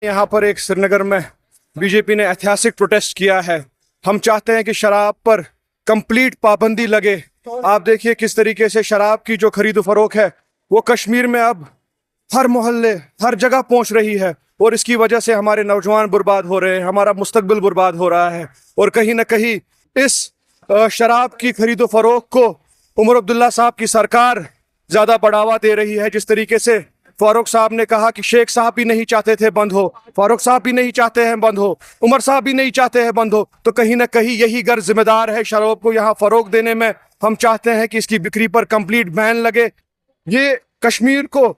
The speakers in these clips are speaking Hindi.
यहाँ पर एक श्रीनगर में बीजेपी ने ऐतिहासिक प्रोटेस्ट किया है। हम चाहते हैं कि शराब पर कंप्लीट पाबंदी लगे। आप देखिए किस तरीके से शराब की जो खरीद फरोख्त है वो कश्मीर में अब हर मोहल्ले हर जगह पहुंच रही है और इसकी वजह से हमारे नौजवान बर्बाद हो रहे हैं, हमारा मुस्तकबिल बर्बाद हो रहा है। और कहीं ना कहीं इस शराब की खरीद फरोख्त को उमर अब्दुल्ला साहब की सरकार ज़्यादा बढ़ावा दे रही है। जिस तरीके से फारूक साहब ने कहा कि शेख साहब भी नहीं चाहते थे बंद हो, फारूक साहब भी नहीं चाहते हैं बंद हो, उमर साहब भी नहीं चाहते हैं बंद हो, तो कहीं ना कहीं यही घर जिम्मेदार है शराब को यहाँ फरोग देने में। हम चाहते हैं कि इसकी बिक्री पर कंप्लीट बैन लगे। ये कश्मीर को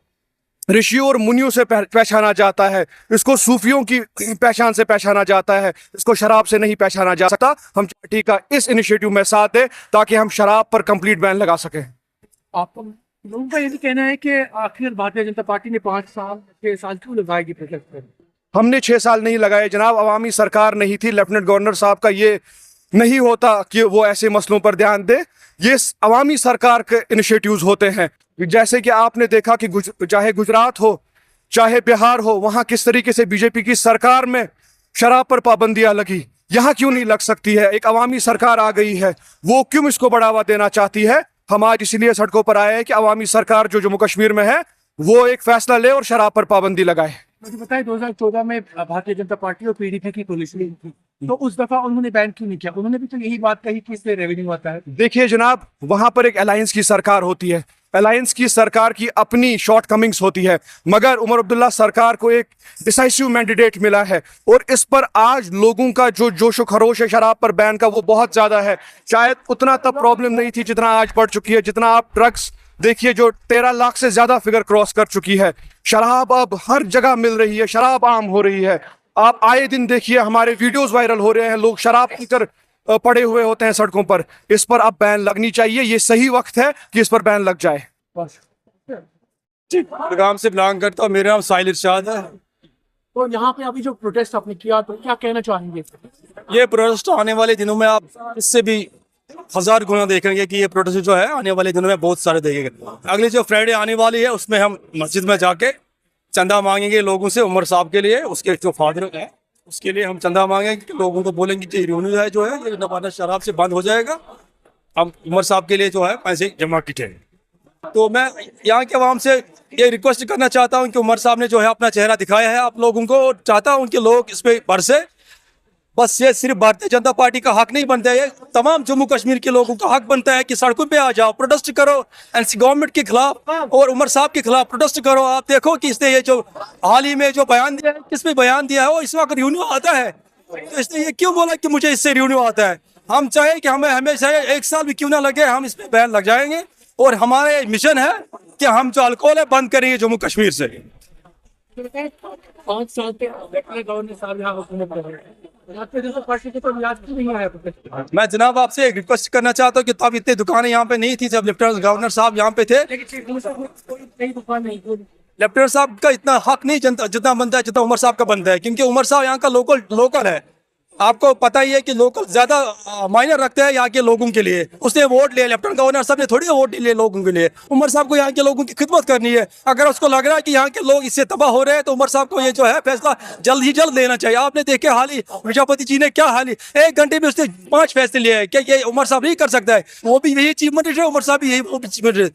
ऋषियों और मुनियों से पहचाना जाता है, इसको सूफियों की पहचान से पहचाना जाता है, इसको शराब से नहीं पहचाना जा सकता। हम पार्टी का इस इनिशिएटिव में साथ दें ताकि हम शराब पर कंप्लीट बैन लगा सकें। आपको लोगों का ये भी कहना है कि आखिर भारतीय जनता पार्टी ने 6 साल क्यों लगाएगी प्रोटेस्ट पर? हमने 6 साल नहीं लगाए जनाब, अवामी सरकार नहीं थी। लेफ्टिनेंट गवर्नर साहब का ये नहीं होता कि वो ऐसे मसलों पर ध्यान दे, ये अवामी सरकार के इनिशिएटिव्स होते हैं। जैसे कि आपने देखा कि चाहे गुजरात हो चाहे बिहार हो, वहाँ किस तरीके से बीजेपी की सरकार में शराब पर पाबंदियाँ लगी, यहाँ क्यों नहीं लग सकती है? एक अवामी सरकार आ गई है, वो क्यों इसको बढ़ावा देना चाहती है? हम आज इसीलिए सड़कों पर आए हैं कि अवामी सरकार जो जम्मू कश्मीर में है वो एक फैसला ले और शराब पर पाबंदी लगाए। मुझे बताएं 2014 में भारतीय जनता पार्टी और पीडीपी की कोलिशन थी, तो उस दफा उन्होंने बैन क्यों नहीं किया? उन्होंने भी तो यही बात कही कि इससे रेवेन्यू आता है। देखिए जनाब, वहां पर एक अलायंस की सरकार होती है, अलायंस की सरकार की अपनी शॉर्ट कमिंग्स होती है, मगर उमर अब्दुल्ला सरकार को एक डिसाइसिव मैंडेट मिला है और इस पर आज लोगों का जो जोश व खरोश है शराब पर बैन का वो बहुत ज्यादा है। शायद उतना तब प्रॉब्लम नहीं थी जितना आज बढ़ चुकी है। जितना आप ड्रग्स देखिए जो 13 लाख से ज्यादा फिगर क्रॉस कर चुकी है, शराब अब हर जगह मिल रही है, शराब आम हो रही है। आप आए दिन देखिए हमारे वीडियोस वायरल हो रहे हैं, लोग शराब पीकर पड़े हुए होते हैं सड़कों पर। इस पर अब बैन लगनी चाहिए, ये सही वक्त है कि इस पर बैन लग जाए। गांव से बिलोंग करता हूँ, मेरा नाम साहिल इरशाद है। तो यहाँ पे अभी जो प्रोटेस्ट आपने किया तो क्या कहना चाहेंगे? ये प्रोटेस्ट आने वाले दिनों में आप इससे भी 1000 गुना देखेंगे कि ये प्रोटेस्ट जो है आने वाले दिनों में बहुत सारे देखेंगे। अगली जो फ्राइडे आने वाली है उसमें हम मस्जिद में जाके चंदा मांगेंगे लोगों से, उमर साहब के लिए, उसके जो फादर है उसके लिए हम चंदा मांगेंगे। लोगों को बोलेंगे कि रेवेन्यू है जो है ये नवाना शराब से बंद हो जाएगा, हम उमर साहब के लिए जो है पैसे जमा किए। तो मैं यहाँ के आवाम से ये रिक्वेस्ट करना चाहता हूँ कि उमर साहब ने जो है अपना चेहरा दिखाया है आप लोगों को, और चाहता हूँ कि लोग इस पे बरसे। बस ये सिर्फ भारतीय जनता पार्टी का हक नहीं बनता है, ये तमाम जम्मू कश्मीर के लोगों का हक बनता है कि सड़कों पे आ जाओ, प्रोटेस्ट करो एनसी गवर्नमेंट के खिलाफ और उमर साहब के खिलाफ प्रोटेस्ट करो। आप देखो कि इसने ये जो हाल ही में जो बयान दिया है, किस पे बयान दिया है, वो इस वक्त रेवेन्यू आता है, तो इसने ये क्यों बोला कि मुझे इससे रेवेन्यू आता है? हम चाहे कि हमें हमेशा 1 साल भी क्यों ना लगे, हम इस पे बैन लग जाएंगे और हमारे मिशन है कि हम जो अल्कोहल है बंद करेंगे जम्मू कश्मीर से। 5 साल पे गवर्नर साहब यहाँ हुकूमत कर रहे हैं, मैं जनाब आपसे एक रिक्वेस्ट करना चाहता हूँ कि तब इतनी दुकानें यहाँ पे नहीं थी जब लेफ्टिनेंट गवर्नर साहब यहाँ पे थे। लेफ्टिनेंट साहब का इतना हक नहीं जितना बनता है जितना उमर साहब का बनता है, क्योंकि उमर साहब यहाँ का लोकल है। आपको पता ही है कि लोकल ज्यादा मायने रखते हैं यहाँ के लोगों के लिए। उसने वोट लिया, लेफ्टिनेंट गवर्नर साहब ने थोड़ी वोट लिए लोगों के लिए। उमर साहब को यहाँ के लोगों की खिदमत करनी है। अगर उसको लग रहा है कि यहाँ के लोग इससे तबाह हो रहे हैं तो उमर साहब को ये जो है फैसला जल्द ही जल्द लेना चाहिए। आपने देखे हाल ही प्रजापति जी ने क्या हाल ही 1 घंटे में उसने 5 फैसले लिए हैं। क्या ये उमर साहब नहीं कर सकता है? वो भी यही अचीवमेंट है, उमर साहब भी यही अचीवमेंट।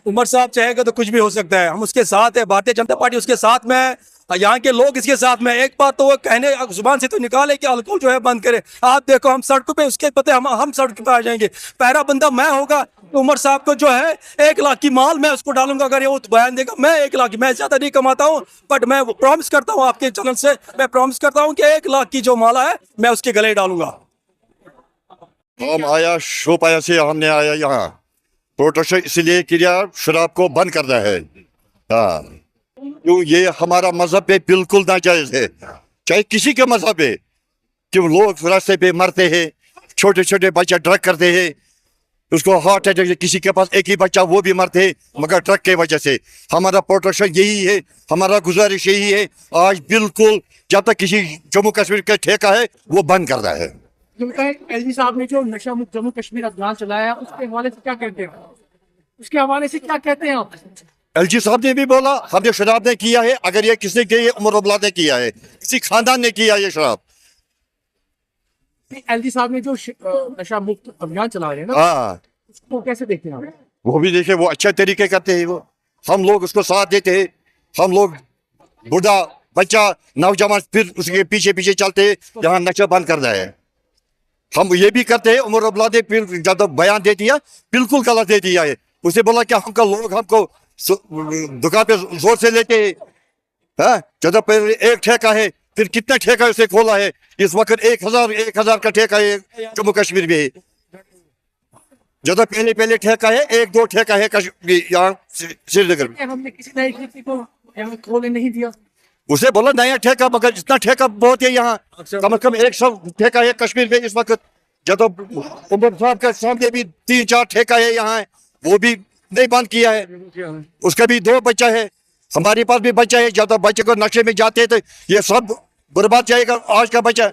उमर साहब चाहेगा तो कुछ भी हो सकता है, हम उसके साथ है, भारतीय जनता पार्टी उसके साथ में है, यहाँ के लोग इसके साथ में। एक बात तो वो कहने जुबान से तो निकाले कि अल्कोहल जो है बंद करे। आप देखो हम सड़कों पे, उसके पते हम सड़कों पे आ जाएंगे। पहला बंदा मैं होगा तो उमर साहब को जो है 1 लाख की माल मैं उसको डालूंगा अगर ये वो बयान देगा। मैं 1 लाख, मैं ज्यादा नहीं कमाता हूँ बट मैं प्रॉमिस करता हूँ आपके चैनल से, मैं प्रॉमिस करता हूँ कि 1 लाख की जो माला है मैं उसके गले डालूंगा। हम आया शोपाया से, हमने आया यहाँ प्रोटेस्ट इसलिए किया शराब को बंद करना है। हाँ, क्यों ये हमारा मजहब पे बिल्कुल नाजायज है, चाहे किसी के मजहब पे। क्यों लोग रास्ते पे मरते हैं, छोटे छोटे बच्चे ड्रग करते हैं, उसको हार्ट अटैक, किसी के पास एक ही बच्चा वो भी मरते हैं मगर ड्रग के वजह से। हमारा प्रोटेक्शन यही है, हमारा गुजारिश यही है आज बिल्कुल जब तक किसी जम्मू कश्मीर का ठेका है वो बंद करना है। एलजी साहब ने जो नशा मुक्त जम्मू कश्मीर अभियान चलाया उसके हवाले से क्या कहते हैं? उसके हवाले से क्या कहते हैं आप? एलजी साहब ने भी बोला हमने शराब ने किया है। अगर ये किसने किया है, उमर अब्दुल्ला ने किया है, किसी खानदान ने किया ये शराब। एलजी साहब ने जो नशा मुक्त अभियान चला रहे हैं ना, हाँ, उसको कैसे देखते हैं आप? वो भी देखे, वो अच्छे तरीके करते हैं। वो हम लोग उसको साथ देते हैं। हम लोग बूढ़ा बच्चा नौजवान फिर उसके पीछे पीछे चलते हैं, यहाँ नशा बंद करना है। हम ये भी करते हैं। उमर अब्दुल्ला ने फिर जब बयान दे दिया, बिल्कुल गलत दे दिया है। उसे बोला कि हमको लोग हमको दुकान पे जोर से लेते हैं। हाँ, जब पहले एक ठेका है, फिर कितना ठेका उसे खोला है। इस वक्त 1000 का ठेका है जम्मू कश्मीर में। जब पहले ठेका है, 1-2 ठेका है यहाँ श्रीनगर में। हमने किसी नए खेती को यहाँ खोलने नहीं दिया। उसे बोला नया ठेका, मगर जितना ठेका बहुत है यहाँ, कम से कम 100 ठेका है कश्मीर में इस वक्त। जब उमर साहब के सामने भी 3-4 ठेका है यहाँ, वो भी नहीं बंद किया है। उसका भी 2 बच्चा है, हमारे पास भी बच्चा है। जब तक बच्चे को नशे में जाते हैं तो ये सब बर्बाद जाएगा। आज का बच्चा